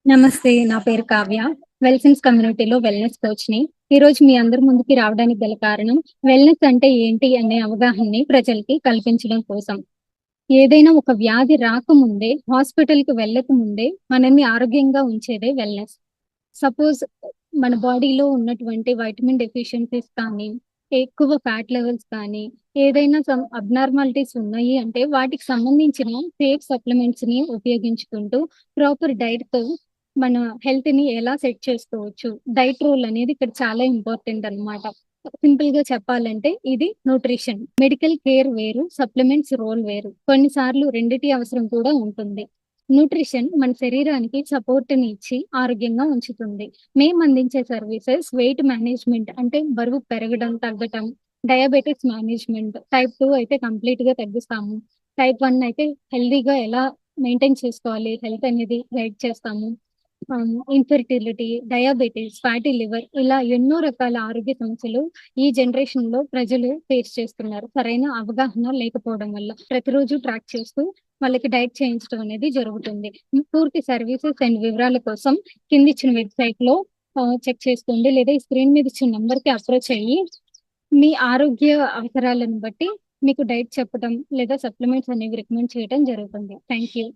నమస్తే. నా పేరు కావ్య. వెల్‌సిన్స్ కమ్యూనిటీలో వెల్‌నెస్ కోచ్‌ని. ఈరోజు మీ అందరి ముందుకి రావడానికి గల కారణం, వెల్‌నెస్ అంటే ఏంటి అనే అవగాహనని ప్రజలకి కల్పించడం కోసం. ఏదైనా ఒక వ్యాధి రాకముందే, హాస్పిటల్‌కి వెళ్ళకముందే మనల్ని ఆరోగ్యంగా ఉంచేదే వెల్‌నెస్. సపోజ్ మన బాడీలో ఉన్నటువంటి వైటమిన్ డెఫిషియన్సీస్ కానీ, ఎక్కువ ఫ్యాట్ లెవెల్స్ కానీ, ఏదైనా అబ్నార్మాలిటీస్ ఉన్నాయి అంటే వాటికి సంబంధించిన సేఫ్ సప్లిమెంట్స్‌ని ఉపయోగించుకుంటూ ప్రాపర్ డైట్‌తో మన హెల్త్‌ని ఎలా సెట్ చేసుకోవచ్చు. డైట్ రూల్ అనేది ఇక్కడ చాలా ఇంపార్టెంట్ అన్నమాట. సింపుల్‌గా చెప్పాలంటే ఇది న్యూట్రిషన్. మెడికల్ కేర్ వేరు, సప్లిమెంట్స్ రోల్ వేరు. కొన్నిసార్లు రెండిటి అవసరం కూడా ఉంటుంది. న్యూట్రిషన్ మన శరీరానికి సపోర్ట్‌ని ఇచ్చి ఆరోగ్యంగా ఉంచుతుంది. మేమందించే సర్వీసెస్ వెయిట్ మేనేజ్‌మెంట్ అంటే బరువు పెరగడం, తగ్గటం, డయాబెటిస్ మేనేజ్‌మెంట్, టైప్ 2 అయితే కంప్లీట్‌గా తగ్గిస్తాము. టైప్ 1 అయితే హెల్తీగా ఎలా మెయింటైన్ చేసుకోవాలి హెల్త్ అనేది గైడ్ చేస్తాము. ఇన్‌ఫెర్టిలిటీ, డయాబెటిస్, ఫ్యాటీ లివర్ ఇలా ఎన్నో రకాల ఆరోగ్య సమస్యలు ఈ జనరేషన్‌లో ప్రజలు ఫేస్ చేస్తున్నారు. సరైన అవగాహన లేకపోవడం వల్ల. ప్రతిరోజు ట్రాక్ చేస్తూ వాళ్ళకి డైట్ చేయించడం అనేది జరుగుతుంది. పూర్తి సర్వీసెస్ అండ్ వివరాల కోసం కిందిచ్చిన వెబ్‌సైట్‌లో చెక్ చేసుకోండి. లేదా ఈ స్క్రీన్ మీద ఇచ్చిన నంబర్‌కి అప్రోచ్ అయ్యి మీ ఆరోగ్య అవసరాలను బట్టి మీకు డైట్ చెప్పటం లేదా సప్లిమెంట్స్ అనేవి రికమెండ్ చేయడం జరుగుతుంది. Thank you.